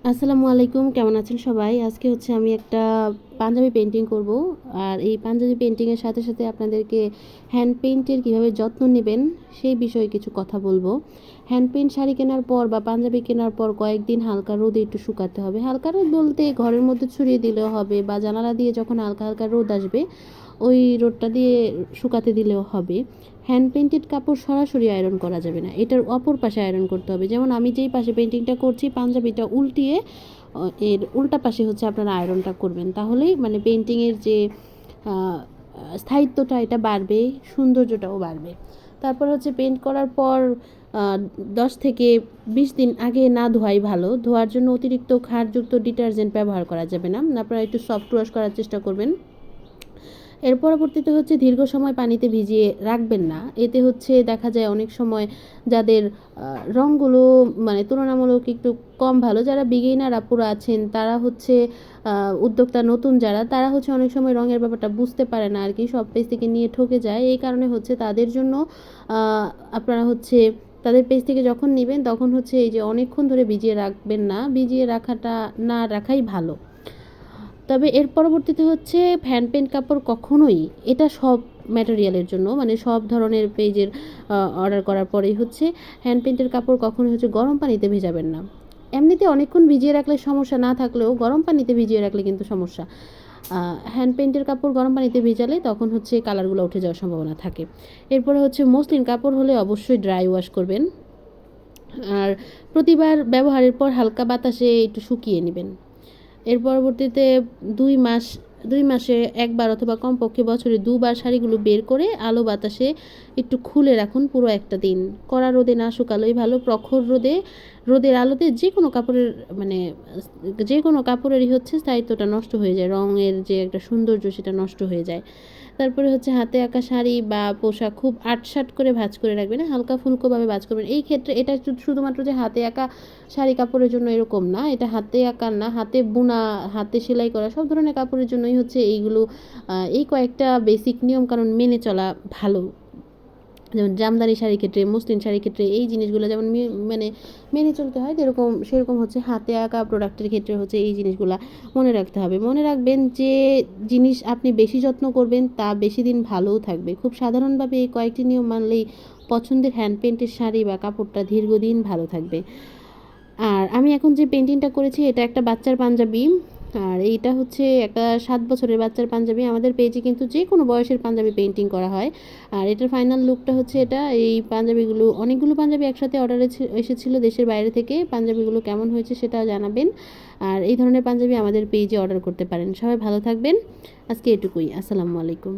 আসসালামু আলাইকুম, কেমন আছেন সবাই? আজকে হচ্ছে আমি একটা পাঞ্জাবি পেইন্টিং করব। আর এই পাঞ্জাবি পেইন্টিংয়ের সাথে সাথে আপনাদেরকে হ্যান্ড পেইন্টের কীভাবে যত্ন নেবেন সেই বিষয়ে কিছু কথা বলবো। হ্যান্ড পেইন্ট শাড়ি কেনার পর বা পাঞ্জাবি কেনার পর কয়েকদিন হালকা রোদে একটু শুকাতে হবে। হালকা রোদ বলতে ঘরের মধ্যে ছড়িয়ে দিলেও হবে বা জানালা দিয়ে যখন হালকা হালকা রোদ আসবে ওই রোদটা দিয়ে শুকাতে দিলেও হবে। হ্যান্ড পেইন্টেড কাপড় সরাসরি আয়রন করা যাবে না, এটার অপর পাশে আয়রন করতে হবে। যেমন আমি যেই পাশে পেইন্টিংটা করছি পাঞ্জাবিটা উল্টিয়ে এর উল্টা পাশে হচ্ছে আপনারা আয়রনটা করবেন, তাহলেই মানে পেইন্টিংয়ের যে স্থায়িত্বটা এটা বাড়বে, সৌন্দর্যটাও বাড়বে। তারপর হচ্ছে পেইন্ট করার পর 10 থেকে 20 দিন আগে না ধোয়াই ভালো। ধোয়ার জন্য অতিরিক্ত ক্ষারযুক্ত ডিটারজেন্ট ব্যবহার করা যাবে না, আপনারা একটু সফট ওয়াশ করার চেষ্টা করবেন। এর পরবর্তীতে হচ্ছে দীর্ঘ সময় পানিতে ভিজিয়ে রাখবেন না। এতে হচ্ছে দেখা যায় অনেক সময় যাদের রঙগুলো মানে তুলনামূলক একটু কম ভালো, যারা বিগিনার আপুরা আছেন তারা হচ্ছে উদ্যোক্তা নতুন যারা, তারা হচ্ছে অনেক সময় রঙের ব্যাপারটা বুঝতে পারে না আর কি, সব পেজ থেকে নিয়ে ঠকে যায়। এই কারণে হচ্ছে তাদের জন্য আপনারা হচ্ছে তাদের পেজ থেকে যখন নেবেন তখন হচ্ছে এই যে অনেকক্ষণ ধরে ভিজিয়ে রাখবেন না, ভিজিয়ে রাখাটা না রাখাই ভালো। তবে এর পরবর্তীতে হচ্ছে হ্যান্ড পেইন্ট কাপড় কখনোই, এটা সব ম্যাটেরিয়ালের জন্য মানে সব ধরনের পেজের অর্ডার করার পরেই হচ্ছে হ্যান্ড পেইন্টের কাপড় কখনোই হচ্ছে গরম পানিতে ভেজাবেন না। এমনিতে অনেকক্ষণ ভিজিয়ে রাখলে সমস্যা না থাকলেও গরম পানিতে ভিজিয়ে রাখলে কিন্তু সমস্যা। হ্যান্ড পেইন্টের কাপড় গরম পানিতে ভেজালে তখন হচ্ছে কালারগুলো উঠে যাওয়ার সম্ভাবনা থাকে। এরপরে হচ্ছে মসলিন কাপড় হলে অবশ্যই ড্রাই ওয়াশ করবেন। আর প্রতিবার ব্যবহারের পর হালকা বাতাসে একটু শুকিয়ে নেবেন। এর পরবর্তীতে 2 মাসে একবার অথবা কমপক্ষে বছরে 2বার শাড়িগুলো বের করে আলো বাতাসে একটু খুলে রাখুন পুরো একটা দিন। কড়া রোদে না শুকালেই ভালো, প্রখর রোদের আলোতে যে কোনো কাপড়ের মানে যে কোনো কাপড়েরই হচ্ছে স্থায়িত্বটা নষ্ট হয়ে যায়, রঙের যে একটা সৌন্দর্য সেটা নষ্ট হয়ে যায়। তারপরে হচ্ছে হাতে আঁকা শাড়ি বা পোশাক খুব আটসাট করে ভাঁজ করে রাখবেন, হালকা ফুলকোভাবে ভাঁজ করবেন। এই ক্ষেত্রে এটা শুধুমাত্র যে হাতে আঁকা শাড়ি কাপড়ের জন্য এরকম না, এটা হাতে আঁকা না, হাতে বোনা, হাতে সেলাই করা সব ধরনের কাপড়ের জন্যই হচ্ছে এইগুলো। এই কয়েকটা বেসিক নিয়ম কারণ মেনে চলা ভালো। যেমন জামদানি শাড়ির ক্ষেত্রে, মসলিন শাড়ির ক্ষেত্রে এই জিনিসগুলো যেমন মানে মেনে চলতে হয়, সেরকম হচ্ছে হাতে আঁকা প্রোডাক্টের ক্ষেত্রে হচ্ছে এই জিনিসগুলা মনে রাখতে হবে। মনে রাখবেন যে জিনিস আপনি বেশি যত্ন করবেন তা বেশি দিন ভালোও থাকবে। খুব সাধারণভাবে এই কয়েকটি নিয়ম মানলেই পছন্দের হ্যান্ড পেইন্টের শাড়ি বা কাপড়টা দীর্ঘদিন ভালো থাকবে। আর আমি এখন যে পেইন্টিংটা করেছি এটা একটা বাচ্চার পাঞ্জাবি। আর এইটা হচ্ছে একটা 7 বছরের বাচ্চার পাঞ্জাবি। আমাদের পেজে কিন্তু যে কোনো বয়সের পাঞ্জাবি পেইন্টিং করা হয়। আর এটার ফাইনাল লুকটা হচ্ছে এটা। এই পাঞ্জাবিগুলো অনেকগুলো পাঞ্জাবি একসাথে অর্ডারে এসেছিলো দেশের বাইরে থেকে। পাঞ্জাবিগুলো কেমন হয়েছে সেটা জানাবেন। আর এই ধরনের পাঞ্জাবি আমাদের পেজে অর্ডার করতে পারেন। সবাই ভালো থাকবেন। আজকে এটুকুই। আসসালামু আলাইকুম।